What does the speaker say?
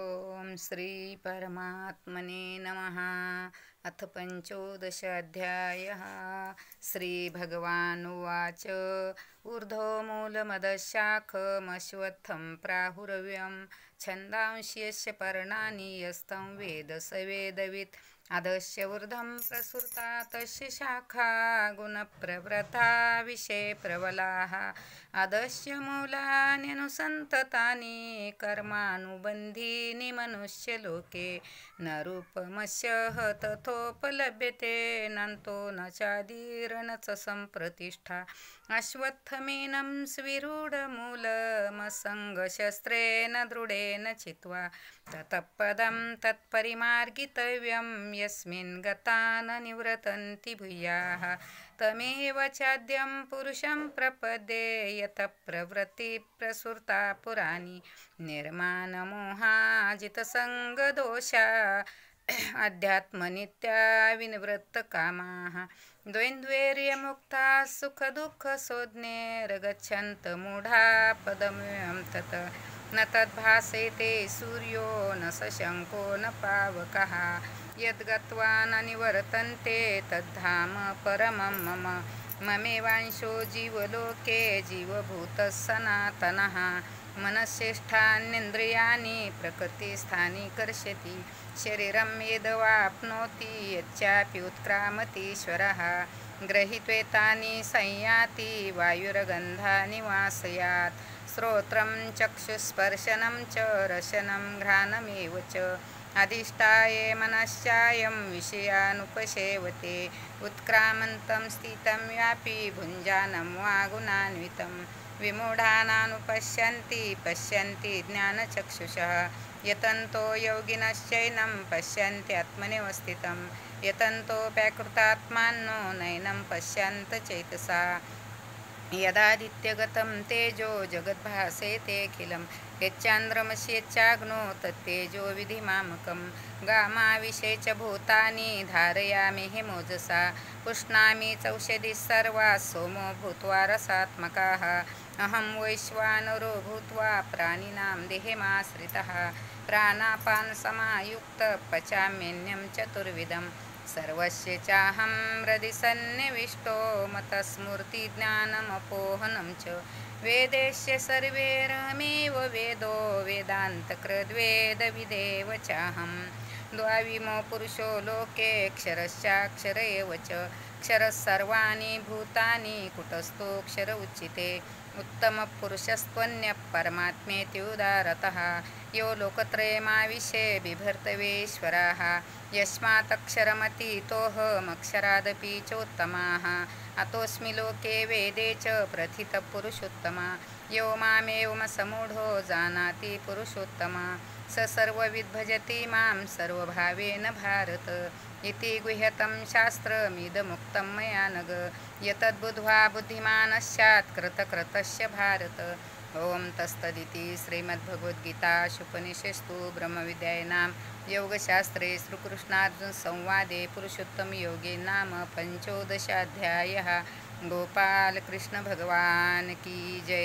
ओम श्री परमात्मने नमः। अथ पंचोदशाध्यायः। श्रीभगवानुवाच ऊर्ध्वमूलमदशाखमश्वत्थं प्राहुरव्यं छन्दांसि यस्य पर्णानि यस्तं वेद स वेदवित् अधस्य ऊर्ध्वं प्रसृता तस्य शाखा गुणप्रवृद्धा विषयप्रबलाः अधस्य मूलान्यनुसन्ततानि कर्मानुबन्धीनि मनुष्यलोके न रूपमस्य तथोपलभ्यते नन्तो न चादिर्न च सम्प्रतिष्ठा अश्वत्थमेनं स्विरूढमूलमसङ्गशस्त्रेण दृढेन चित्वा ततः पदं तत्परिमार्गितव्यं यस्मिन् गता न निवर्तन्ति भूयाः तमेव चाद्यं पुरुषं प्रपद्ये यतः प्रवृत्तिः प्रसृता पुराणी निर्माणमोहाजितसङ्गदोषा अध्यात्मनित्या विनिवृत्तकामाः द्वैन्द्वैर्यमुक्ता सुखदुःखसंज्ञैर्गच्छन्तमूढा पदमयं तत् न तद्भासेते सूर्यो न शशङ्को न पावकः यद्गत्वा न निवर्तन्ते तद्धाम परमं मम ममेवांशो जीवलोके जीवभूतः सनातनः मनश्चेष्टान्येन्द्रियाणि प्रकृतिस्थानि कर्षति शरीरं यद्वाप्नोति यच्चापि उत्क्रामतीश्वरः गृहीत्वेतानि संयाति वायुर्गन्धानि वासयात् श्रोत्रं चक्षुस्पर्शनं च रसनं घ्राणमेव च अधिष्ठाय मनश्चायं विषयानुपसेवते उत्क्रामन्तं स्थितं व्यापी भुञ्जानं वा गुणान्वितं विमूढानानुपश्यन्ति पश्यन्ति ज्ञानचक्षुषः यतन्तो योगिनश्चैनं पश्यन्ति आत्मनेव स्थितं यतन्तोऽप्यकृतात्मानो नैनं पश्यन्त चेतसा यदादित्यगतं तेजो जगद्भासेतेऽखिलं यच्चान्द्रमसि यच्चाग्नो तत्तेजो विधिमामकं गामाविषे च भूतानि धारयामि हिमोजसा पुष्णामि चौषधिः सर्वाः सोमो भूत्वा रसात्मकाः अहं वैश्वानरो भूत्वा प्राणिनां देहमाश्रितः प्राणापानसमायुक्तः पचाम्यन्नं चतुर्विधं सर्वस्य चाहं हृदि सन्निविष्टो मतस्मृतिज्ञानमपोहनं च वेदेश्य सर्वैरहमेव वेदो वेदान्तकृद्वेदविदेव चाहं द्वाविमो पुरुषो लोके क्षरश्चाक्षर एव च क्षरः सर्वाणि भूतानि कुटस्थोऽक्षर उच्यते उत्तमपुरुषस्त्वन्यः परमात्मेति उदारतः यो लोकत्रयमाविशे बिभर्तवेश्वराः यस्मात्क्षरमतीतोऽहमक्षरादपि चोत्तमाः अतोऽस्मि लोके वेदे च प्रथितः पुरुषोत्तमा यो मामेवमसमूढो जानाति पुरुषोत्तमा स सर्वविद् भजति मां सर्वभावेन भारत इति गुह्यतं शास्त्रमिदमुक्तं मया नघ यतद्बुद्ध्वा बुद्धिमान् स्यात् कृतकृतस्य भारत। ओम तत्सदिति श्रीमद्भगवद्गीतासूपनिषत्सु ब्रह्मविद्यायां योगशास्त्रे श्रीकृष्णार्जुनसंवादे पुरुषोत्तमयोगे नाम पंचोदशाध्यायः। गोपाल कृष्ण भगवान की जय।